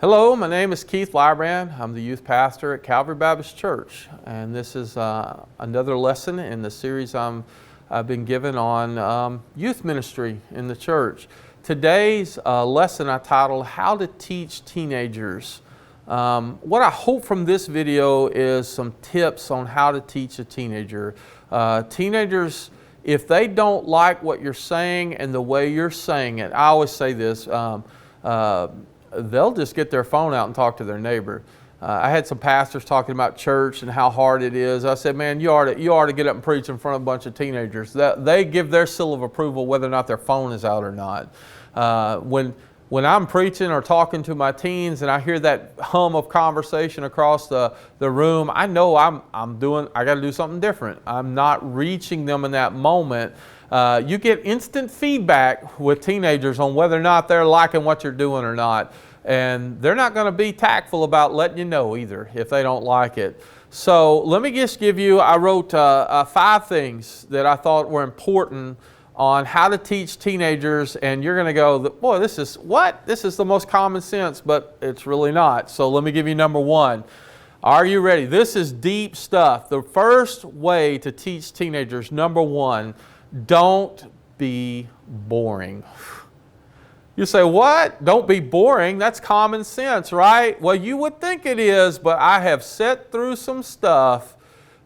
Hello, my name is Keith Lybrand. I'm the youth pastor at Calvary Baptist Church, and this is another lesson in the series I've been given on youth ministry in the church. Today's lesson I titled, How to Teach Teenagers. What I hope from this video is some tips on how to teach a teenager. Teenagers, if they don't like what you're saying and the way you're saying it, I always say this, they'll just get their phone out and talk to their neighbor. I had some pastors talking about church and how hard it is. I said, man, you ought to get up and preach in front of a bunch of teenagers. They give their seal of approval whether or not their phone is out or not. When I'm preaching or talking to my teens and I hear that hum of conversation across the room, I know I got to do something different. I'm not reaching them in that moment. You get instant feedback with teenagers on whether or not they're liking what you're doing or not. And they're not going to be tactful about letting you know either if they don't like it. So let me just give you, I wrote 5 things that I thought were important on how to teach teenagers, and you're going to go, boy, this is the most common sense, but it's really not. So let me give you number 1. Are you ready? This is deep stuff. The first way to teach teenagers, number 1, don't be boring. You say, what? Don't be boring? That's common sense, right? Well, you would think it is, but I have sat through some stuff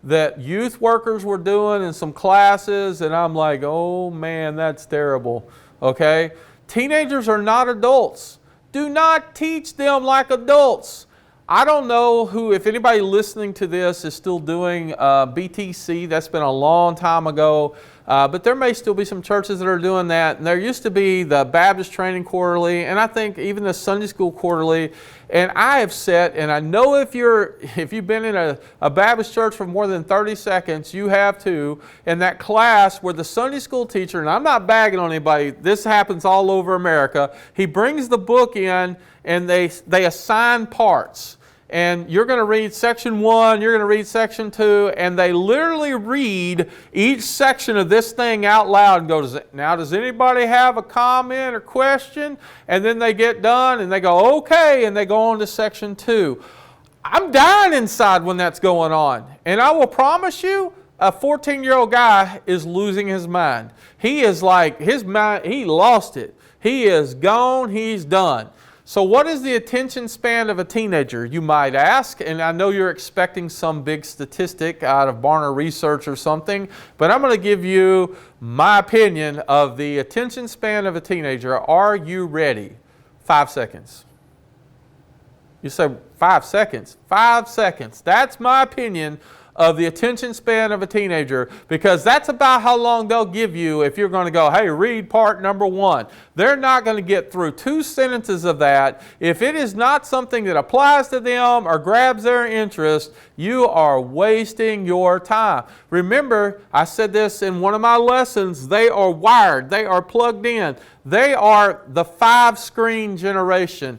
that youth workers were doing in some classes, and I'm like, oh man, that's terrible, okay? Teenagers are not adults. Do not teach them like adults. I don't know if anybody listening to this is still doing BTC. That's been a long time ago. But there may still be some churches that are doing that. And there used to be the Baptist Training Quarterly, and I think even the Sunday School Quarterly. And I have sat, and I know if you've been in a Baptist church for more than 30 seconds, you have too, in that class where the Sunday school teacher, and I'm not bagging on anybody, this happens all over America, he brings the book in and they assign parts. And you're going to read section 1, you're going to read section 2, and they literally read each section of this thing out loud and go, now does anybody have a comment or question? And then they get done and they go, okay, and they go on to section 2. I'm dying inside when that's going on. And I will promise you, a 14-year-old guy is losing his mind. He is like, his mind, he lost it. He is gone, he's done. So what is the attention span of a teenager, you might ask? And I know you're expecting some big statistic out of Barna Research or something, but I'm going to give you my opinion of the attention span of a teenager. Are you ready? 5 seconds. You say 5 seconds. 5 seconds. That's my opinion of the attention span of a teenager, because that's about how long they'll give you if you're going to go, hey, read part number 1. They're not going to get through 2 sentences of that. If it is not something that applies to them or grabs their interest, you are wasting your time. Remember, I said this in one of my lessons, they are wired, they are plugged in. They are the 5-screen generation.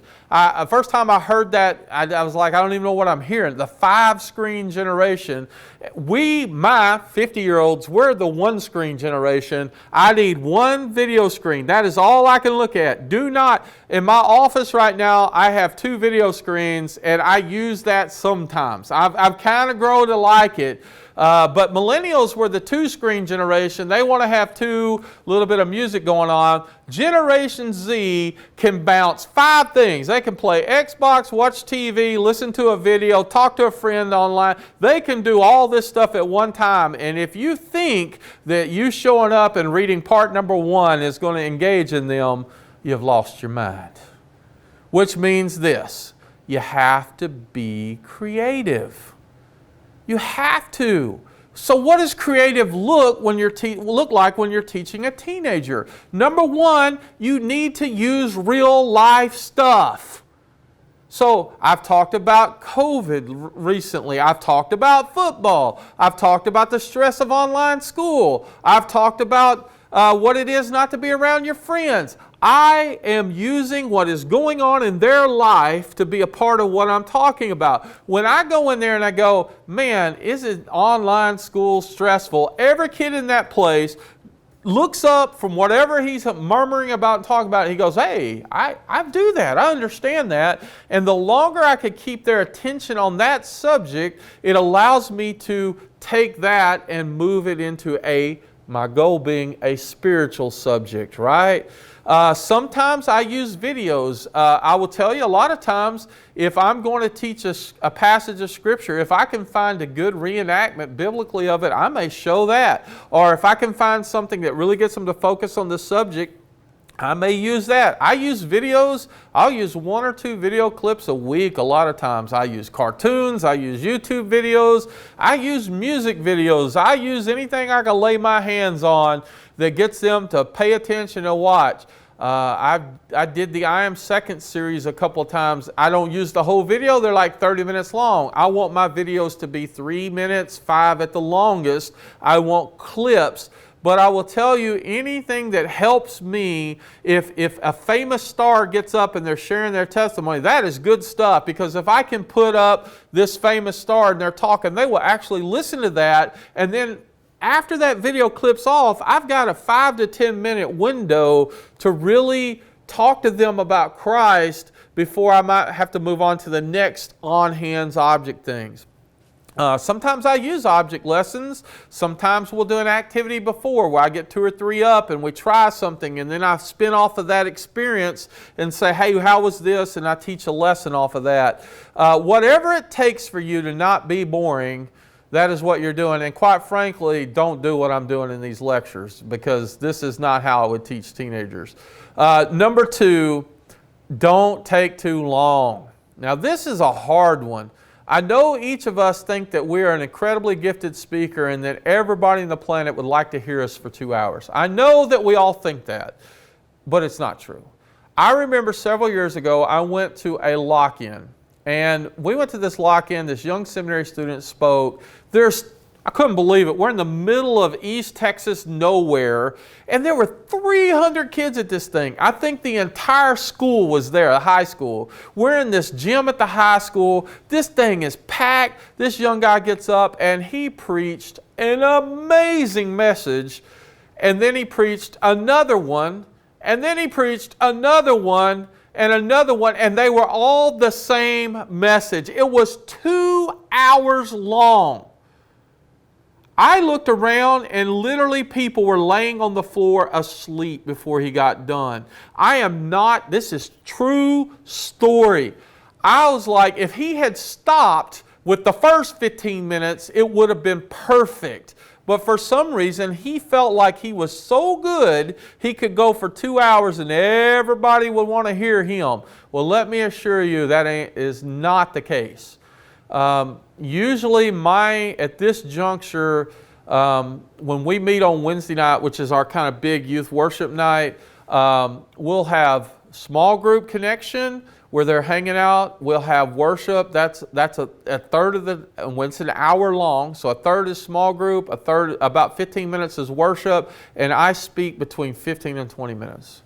First time I heard that, I was like, I don't even know what I'm hearing. The 5-screen generation. My 50-year-olds, we're the 1-screen generation. I need 1 video screen. That is all I can look at. Do not, in my office right now, I have 2 video screens, and I use that sometimes. I've kind of grown to like it. But millennials were the 2-screen generation. They want to have 2, little bit of music going on. Generation Z can bounce 5 things. They can play Xbox, watch TV, listen to a video, talk to a friend online. They can do all this stuff at one time. And if you think that you showing up and reading part number 1 is going to engage in them, you've lost your mind. Which means this, you have to be creative. You have to. So what does creative look like when you're teaching a teenager? Number 1, you need to use real life stuff. So I've talked about COVID recently. I've talked about football. I've talked about the stress of online school. I've talked about what it is not to be around your friends. I am using what is going on in their life to be a part of what I'm talking about. When I go in there and I go, man, isn't online school stressful? Every kid in that place looks up from whatever he's murmuring about and talking about, he goes, hey, I do that. I understand that. And the longer I could keep their attention on that subject, it allows me to take that and move it into my goal being a spiritual subject, right? Sometimes I use videos. I will tell you, a lot of times, if I'm going to teach a passage of Scripture, if I can find a good reenactment biblically of it, I may show that. Or if I can find something that really gets them to focus on the subject, I may use that. I use videos. I'll use 1 or 2 video clips a week. A lot of times I use cartoons. I use YouTube videos. I use music videos. I use anything I can lay my hands on that gets them to pay attention and watch. I did the I Am Second series a couple of times. I don't use the whole video. They're like 30 minutes long. I want my videos to be 3 minutes, 5 at the longest. I want clips. But I will tell you, anything that helps me, if a famous star gets up and they're sharing their testimony, that is good stuff. Because if I can put up this famous star and they're talking, they will actually listen to that. And then after that video clips off, I've got a 5 to 10 minute window to really talk to them about Christ before I might have to move on to the next on-hands object things. Sometimes I use object lessons. Sometimes we'll do an activity before where I get 2 or 3 up and we try something, and then I spin off of that experience and say, hey, how was this? And I teach a lesson off of that. Whatever it takes for you to not be boring, that is what you're doing. And quite frankly, don't do what I'm doing in these lectures, because this is not how I would teach teenagers. Number 2, don't take too long. Now this is a hard one. I know each of us think that we are an incredibly gifted speaker and that everybody on the planet would like to hear us for 2 hours. I know that we all think that, but it's not true. I remember several years ago, I went to a lock-in. And we went to this lock-in, this young seminary student spoke. I couldn't believe it. We're in the middle of East Texas nowhere, and there were 300 kids at this thing. I think the entire school was there, the high school. We're in this gym at the high school. This thing is packed. This young guy gets up, and he preached an amazing message. And then he preached another one, and then he preached another one, and another one, and they were all the same message. It was 2 hours long. I looked around and literally people were laying on the floor asleep before he got done. This is true story. I was like, if he had stopped with the first 15 minutes, it would have been perfect. But for some reason, he felt like he was so good, he could go for 2 hours and everybody would want to hear him. Well, let me assure you that is not the case. Usually at this juncture, when we meet on Wednesday night, which is our kind of big youth worship night, we'll have small group connection where they're hanging out. We'll have worship. That's a third of when it's an hour long. So a third is small group, a third, about 15 minutes is worship, and I speak between 15 and 20 minutes.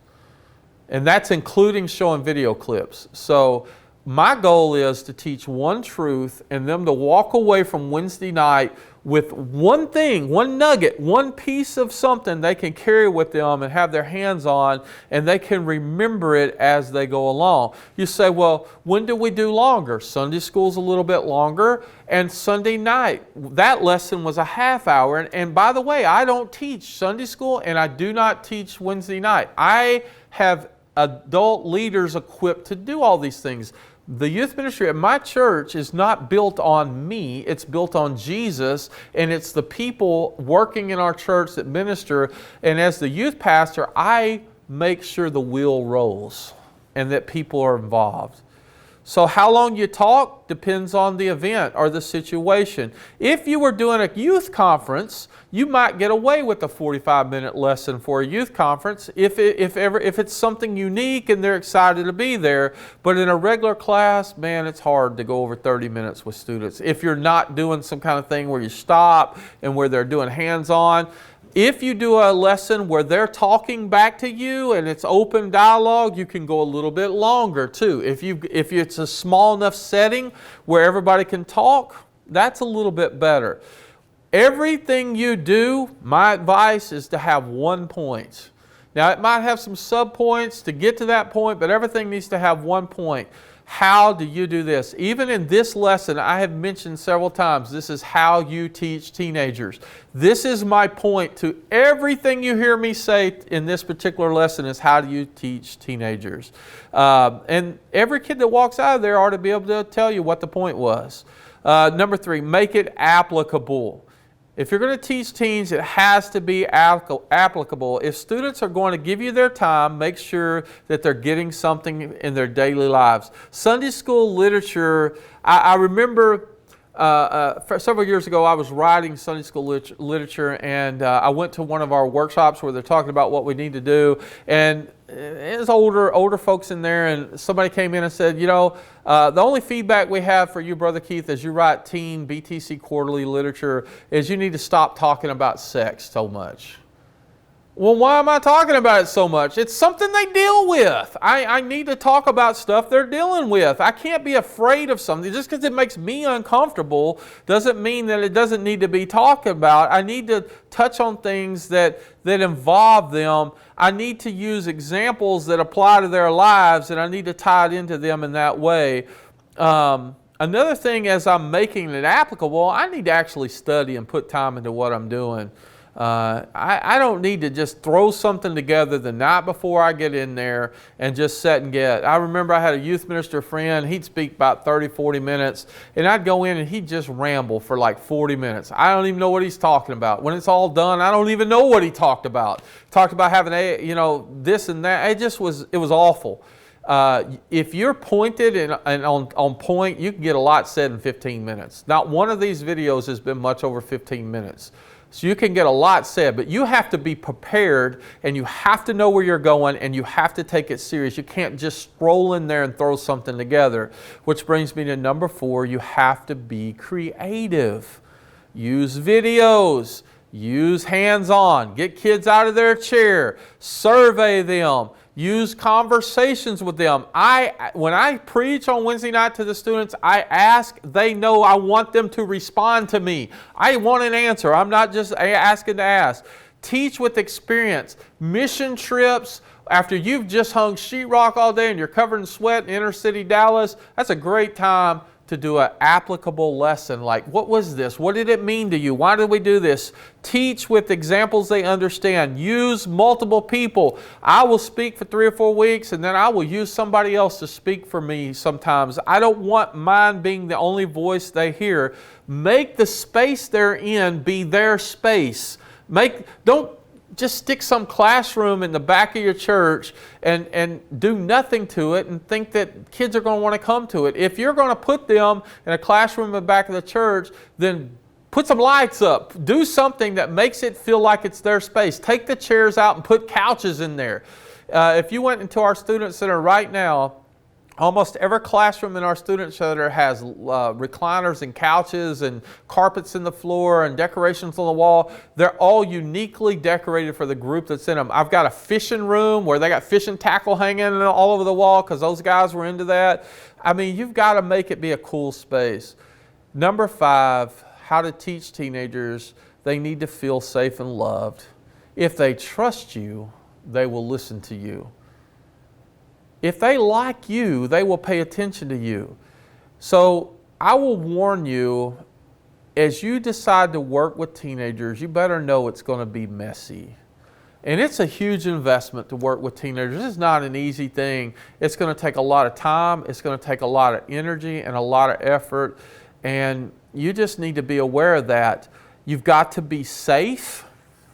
And that's including showing video clips. So my goal is to teach one truth and them to walk away from Wednesday night with one thing, one nugget, one piece of something they can carry with them and have their hands on, and they can remember it as they go along. You say, well, when do we do longer? Sunday school's a little bit longer, and Sunday night, that lesson was a half hour. And by the way, I don't teach Sunday school and I do not teach Wednesday night. I have adult leaders equipped to do all these things. The youth ministry at my church is not built on me, it's built on Jesus, and it's the people working in our church that minister. And as the youth pastor, I make sure the wheel rolls and that people are involved. So how long you talk depends on the event or the situation. If you were doing a youth conference, you might get away with a 45-minute lesson for a youth conference if it's something unique and they're excited to be there. But in a regular class, man, it's hard to go over 30 minutes with students. If you're not doing some kind of thing where you stop and where they're doing hands-on. If you do a lesson where they're talking back to you and it's open dialogue, you can go a little bit longer too. If it's a small enough setting where everybody can talk, that's a little bit better. Everything you do, my advice is to have one point. Now, it might have some sub-points to get to that point, but everything needs to have one point. How do you do this? Even in this lesson, I have mentioned several times, this is how you teach teenagers. This is my point to everything you hear me say in this particular lesson is how do you teach teenagers. And every kid that walks out of there ought to be able to tell you what the point was. Number 3, make it applicable. If you're going to teach teens, it has to be applicable. If students are going to give you their time, make sure that they're getting something in their daily lives. Sunday school literature, I remember several years ago I was writing Sunday school literature, and I went to one of our workshops where they're talking about what we need to do, and it was older folks in there, and somebody came in and said, you know, the only feedback we have for you, Brother Keith, as you write teen BTC quarterly literature is you need to stop talking about sex so much. Well, why am I talking about it so much? It's something they deal with. I need to talk about stuff they're dealing with. I can't be afraid of something. Just because it makes me uncomfortable doesn't mean that it doesn't need to be talked about. I need to touch on things that involve them. I need to use examples that apply to their lives, and I need to tie it into them in that way. Another thing, as I'm making it applicable, I need to actually study and put time into what I'm doing. I don't need to just throw something together the night before I get in there and just sit and get. I remember I had a youth minister friend, he'd speak about 30, 40 minutes, and I'd go in and he'd just ramble for like 40 minutes. I don't even know what he's talking about. When it's all done, I don't even know what he talked about. Talked about having this and that. It was awful. If you're pointed and on point, you can get a lot said in 15 minutes. Not one of these videos has been much over 15 minutes. So you can get a lot said, but you have to be prepared, and you have to know where you're going, and you have to take it serious. You can't just stroll in there and throw something together. Which brings me to number 4, you have to be creative. Use videos, use hands-on, get kids out of their chair, survey them, use conversations with them. When I preach on Wednesday night to the students, I ask, they know I want them to respond to me. I want an answer. I'm not just asking to ask. Teach with experience. Mission trips, after you've just hung sheetrock all day and you're covered in sweat in inner city Dallas, that's a great time to do an applicable lesson like, what was this? What did it mean to you? Why did we do this? Teach with examples they understand. Use multiple people. I will speak for 3 or 4 weeks, and then I will use somebody else to speak for me sometimes. I don't want mine being the only voice they hear. Make the space they're in be their space. Don't just stick some classroom in the back of your church and do nothing to it and think that kids are going to want to come to it. If you're going to put them in a classroom in the back of the church, then put some lights up. Do something that makes it feel like it's their space. Take the chairs out and put couches in there. If you went into our student center right now, almost every classroom in our student center has recliners and couches and carpets in the floor and decorations on the wall. They're all uniquely decorated for the group that's in them. I've got a fishing room where they got fishing tackle hanging all over the wall because those guys were into that. I mean, you've got to make it be a cool space. Number 5, how to teach teenagers. They need to feel safe and loved. If they trust you, they will listen to you. If they like you, they will pay attention to you. So I will warn you, as you decide to work with teenagers, you better know it's going to be messy. And it's a huge investment to work with teenagers. It's not an easy thing. It's going to take a lot of time. It's going to take a lot of energy and a lot of effort. And you just need to be aware of that. You've got to be safe.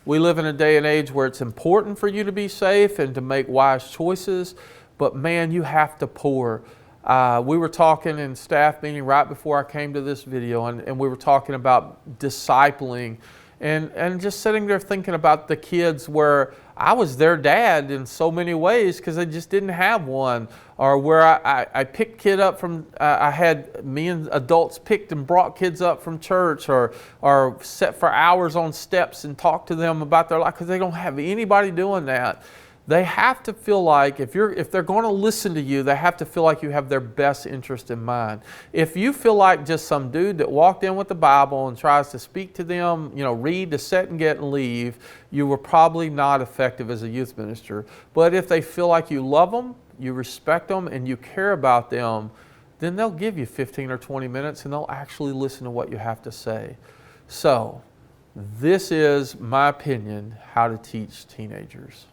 We live in a day and age where it's important for you to be safe and to make wise choices. But man, you have to pour. We were talking in staff meeting right before I came to this video, and we were talking about discipling and just sitting there thinking about the kids where I was their dad in so many ways because they just didn't have one, or where I picked kid up from, I had me and adults picked and brought kids up from church, or sat for hours on steps and talked to them about their life because they don't have anybody doing that. They have to feel like if they're going to listen to you, they have to feel like you have their best interest in mind. If you feel like just some dude that walked in with the Bible and tries to speak to them, read to set and get and leave, you were probably not effective as a youth minister. But if they feel like you love them, you respect them, and you care about them, then they'll give you 15 or 20 minutes and they'll actually listen to what you have to say. So, this is my opinion, how to teach teenagers.